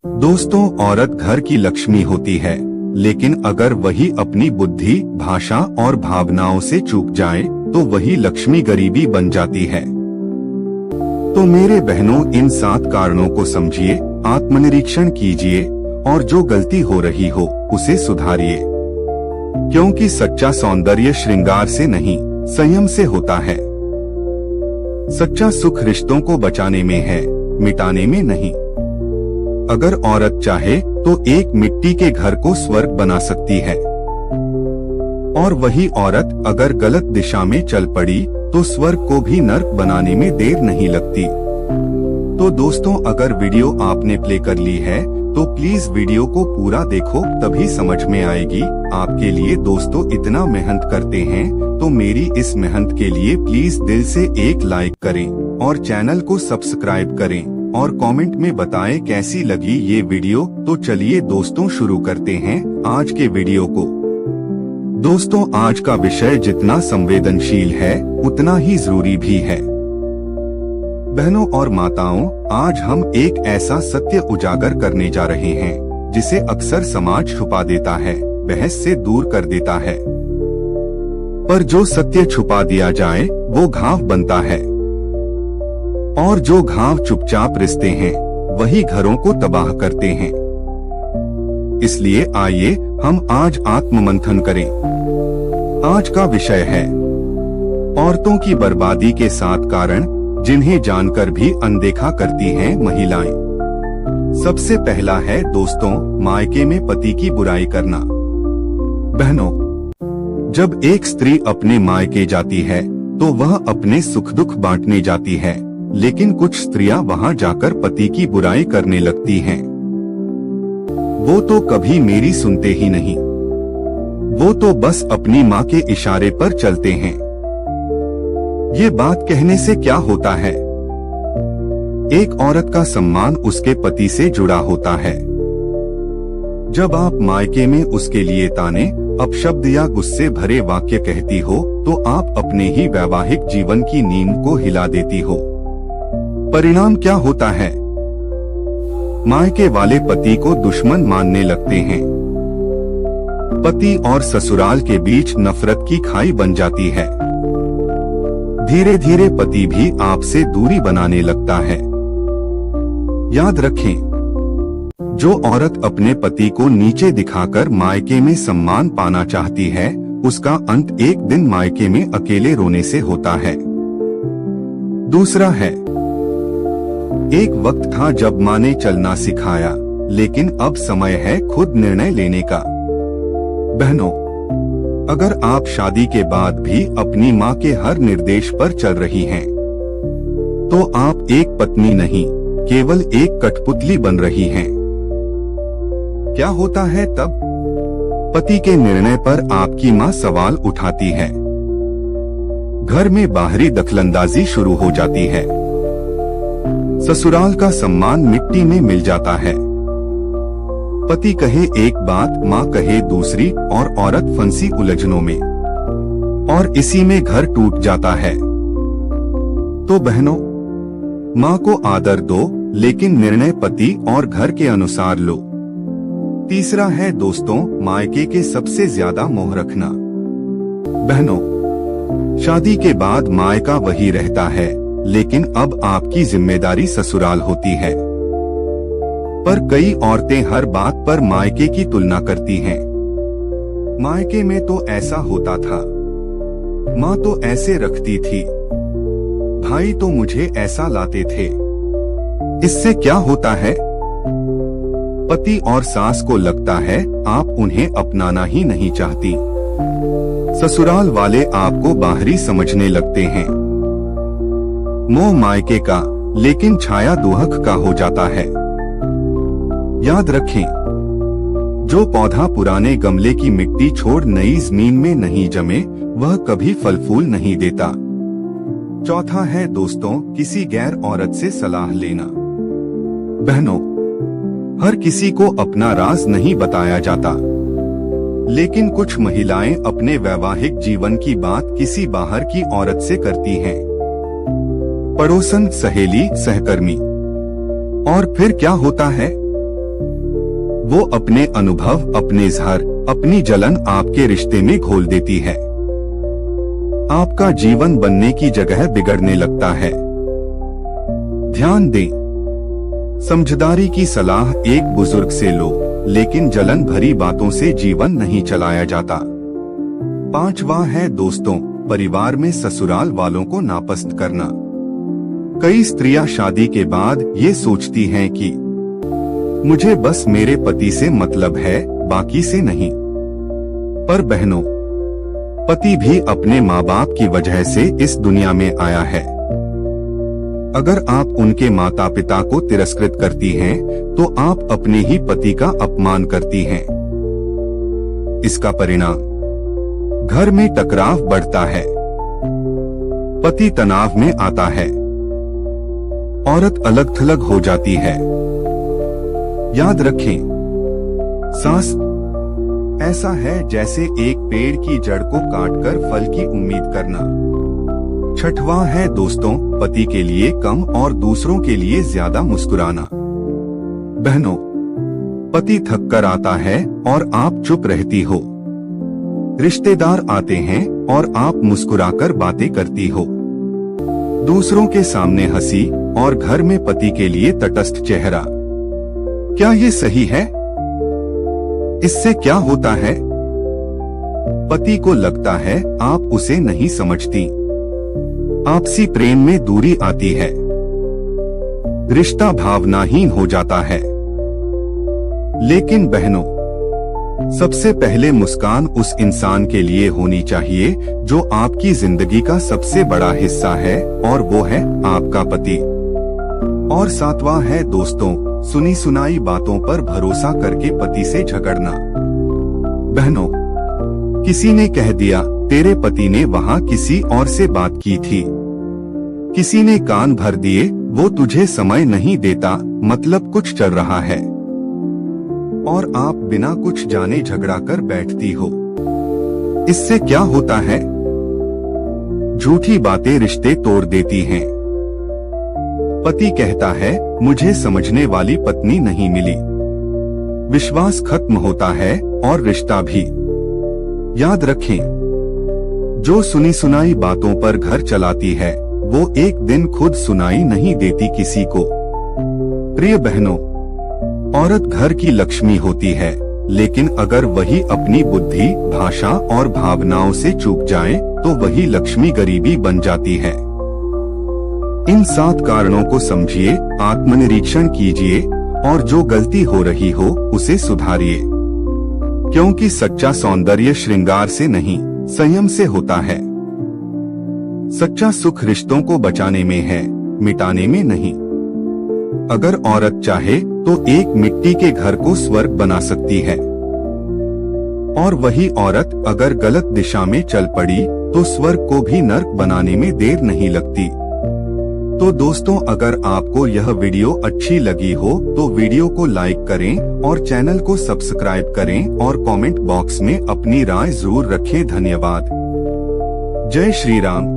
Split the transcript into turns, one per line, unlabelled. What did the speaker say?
दोस्तों, औरत घर की लक्ष्मी होती है, लेकिन अगर वही अपनी बुद्धि, भाषा और भावनाओं से चूक जाए तो वही लक्ष्मी गरीबी बन जाती है। तो मेरे बहनों, इन 7 कारणों को समझिए, आत्मनिरीक्षण कीजिए और जो गलती हो रही हो उसे सुधारिए, क्योंकि सच्चा सौंदर्य श्रृंगार से नहीं, संयम से होता है। सच्चा सुख रिश्तों को बचाने में है, मिटाने में नहीं। अगर औरत चाहे तो एक मिट्टी के घर को स्वर्ग बना सकती है, और वही औरत अगर गलत दिशा में चल पड़ी तो स्वर्ग को भी नर्क बनाने में देर नहीं लगती। तो दोस्तों, अगर वीडियो आपने प्ले कर ली है तो प्लीज वीडियो को पूरा देखो, तभी समझ में आएगी। आपके लिए दोस्तों इतना मेहनत करते हैं, तो मेरी इस मेहनत के लिए प्लीज दिल से एक लाइक करें और चैनल को सब्सक्राइब करें और कमेंट में बताएं कैसी लगी ये वीडियो। तो चलिए दोस्तों, शुरू करते हैं आज के वीडियो को। दोस्तों, आज का विषय जितना संवेदनशील है उतना ही जरूरी भी है। बहनों और माताओं, आज हम एक ऐसा सत्य उजागर करने जा रहे हैं जिसे अक्सर समाज छुपा देता है, बहस से दूर कर देता है। पर जो सत्य छुपा दिया जाए वो घाव बनता है, और जो घाव चुपचाप रिश्ते हैं वही घरों को तबाह करते हैं। इसलिए आइए हम आज आत्ममंथन करें। आज का विषय है औरतों की बर्बादी के 7 कारण जिन्हें जानकर भी अनदेखा करती हैं महिलाएं। सबसे पहला है दोस्तों, मायके में पति की बुराई करना। बहनों, जब एक स्त्री अपने मायके जाती है तो वह अपने सुख दुख बांटने जाती है, लेकिन कुछ स्त्रियां वहां जाकर पति की बुराई करने लगती हैं। वो तो कभी मेरी सुनते ही नहीं, वो तो बस अपनी माँ के इशारे पर चलते हैं। ये बात कहने से क्या होता है? एक औरत का सम्मान उसके पति से जुड़ा होता है। जब आप मायके में उसके लिए ताने, अपशब्द या गुस्से भरे वाक्य कहती हो तो आप अपने ही वैवाहिक जीवन की नींव को हिला देती हो। परिणाम क्या होता है? मायके वाले पति को दुश्मन मानने लगते हैं। पति और ससुराल के बीच नफरत की खाई बन जाती है। धीरे धीरे पति भी आपसे दूरी बनाने लगता है। याद रखें, जो औरत अपने पति को नीचे दिखाकर मायके में सम्मान पाना चाहती है, उसका अंत एक दिन मायके में अकेले रोने से होता है। दूसरा है, एक वक्त था जब माँ ने चलना सिखाया, लेकिन अब समय है खुद निर्णय लेने का। बहनों, अगर आप शादी के बाद भी अपनी माँ के हर निर्देश पर चल रही हैं, तो आप एक पत्नी नहीं, केवल एक कठपुतली बन रही हैं। क्या होता है तब? पति के निर्णय पर आपकी माँ सवाल उठाती है। घर में बाहरी दखलंदाजी शुरू हो जाती है। ससुराल का सम्मान मिट्टी में मिल जाता है। पति कहे एक बात, माँ कहे दूसरी, और औरत फंसी उलझनों में, और इसी में घर टूट जाता है। तो बहनों, माँ को आदर दो, लेकिन निर्णय पति और घर के अनुसार लो। तीसरा है दोस्तों, मायके के सबसे ज्यादा मोह रखना। बहनों, शादी के बाद मायका वही रहता है, लेकिन अब आपकी जिम्मेदारी ससुराल होती है। पर कई औरतें हर बात पर मायके की तुलना करती हैं। मायके में तो ऐसा होता था, माँ तो ऐसे रखती थी, भाई तो मुझे ऐसा लाते थे। इससे क्या होता है? पति और सास को लगता है आप उन्हें अपनाना ही नहीं चाहती। ससुराल वाले आपको बाहरी समझने लगते हैं। मोह मायके का, लेकिन छाया दुहक का हो जाता है। याद रखें, जो पौधा पुराने गमले की मिट्टी छोड़ नई जमीन में नहीं जमे, वह कभी फल फूल नहीं देता। चौथा है दोस्तों, किसी गैर औरत से सलाह लेना। बहनों, हर किसी को अपना राज नहीं बताया जाता, लेकिन कुछ महिलाएं अपने वैवाहिक जीवन की बात किसी बाहर की औरत से करती हैं। पड़ोसन, सहेली, सहकर्मी। और फिर क्या होता है? वो अपने अनुभव, अपने ज़हर, अपनी जलन आपके रिश्ते में घोल देती है। आपका जीवन बनने की जगह बिगड़ने लगता है। ध्यान दें, समझदारी की सलाह एक बुजुर्ग से लो, लेकिन जलन भरी बातों से जीवन नहीं चलाया जाता। 5वां है दोस्तों, परिवार में ससुराल वालों को नापसंद करना। कई स्त्रियां शादी के बाद ये सोचती हैं कि मुझे बस मेरे पति से मतलब है, बाकी से नहीं। पर बहनों, पति भी अपने माँ बाप की वजह से इस दुनिया में आया है। अगर आप उनके माता पिता को तिरस्कृत करती हैं, तो आप अपने ही पति का अपमान करती हैं। इसका परिणाम घर में टकराव बढ़ता है, पति तनाव में आता है, औरत अलग थलग हो जाती है। याद रखें, सास ऐसा है जैसे एक पेड़ की जड़ को काटकर फल की उम्मीद करना। 6वां है दोस्तों, पति के लिए कम और दूसरों के लिए ज्यादा मुस्कुराना। बहनों, पति थक कर आता है और आप चुप रहती हो। रिश्तेदार आते हैं और आप मुस्कुराकर बातें करती हो। दूसरों के सामने हंसी और घर में पति के लिए तटस्थ चेहरा। क्या ये सही है? इससे क्या होता है? पति को लगता है आप उसे नहीं समझती। आपसी प्रेम में दूरी आती है, रिश्ता भावनाहीन हो जाता है। लेकिन बहनों, सबसे पहले मुस्कान उस इंसान के लिए होनी चाहिए जो आपकी जिंदगी का सबसे बड़ा हिस्सा है, और वो है आपका पति। और 7वां है दोस्तों, सुनी सुनाई बातों पर भरोसा करके पति से झगड़ना। बहनों, किसी ने कह दिया तेरे पति ने वहाँ किसी और से बात की थी, किसी ने कान भर दिए वो तुझे समय नहीं देता, मतलब कुछ चल रहा है, और आप बिना कुछ जाने झगड़ा कर बैठती हो। इससे क्या होता है? झूठी बातें रिश्ते तोड़ देती हैं। पति कहता है मुझे समझने वाली पत्नी नहीं मिली, विश्वास खत्म होता है और रिश्ता भी। याद रखें, जो सुनी सुनाई बातों पर घर चलाती है वो एक दिन खुद सुनाई नहीं देती किसी को। प्रिय बहनों, औरत घर की लक्ष्मी होती है, लेकिन अगर वही अपनी बुद्धि, भाषा और भावनाओं से चूक जाए तो वही लक्ष्मी गरीबी बन जाती है। इन 7 कारणों को समझिए, आत्मनिरीक्षण कीजिए और जो गलती हो रही हो उसे सुधारिए, क्योंकि सच्चा सौंदर्य श्रृंगार से नहीं, संयम से होता है। सच्चा सुख रिश्तों को बचाने में है, मिटाने में नहीं। अगर औरत चाहे तो एक मिट्टी के घर को स्वर्ग बना सकती है, और वही औरत अगर गलत दिशा में चल पड़ी तो स्वर्ग को भी नर्क बनाने में देर नहीं लगती। तो दोस्तों, अगर आपको यह वीडियो अच्छी लगी हो तो वीडियो को लाइक करें और चैनल को सब्सक्राइब करें और कमेंट बॉक्स में अपनी राय जरूर रखें। धन्यवाद। जय श्री राम।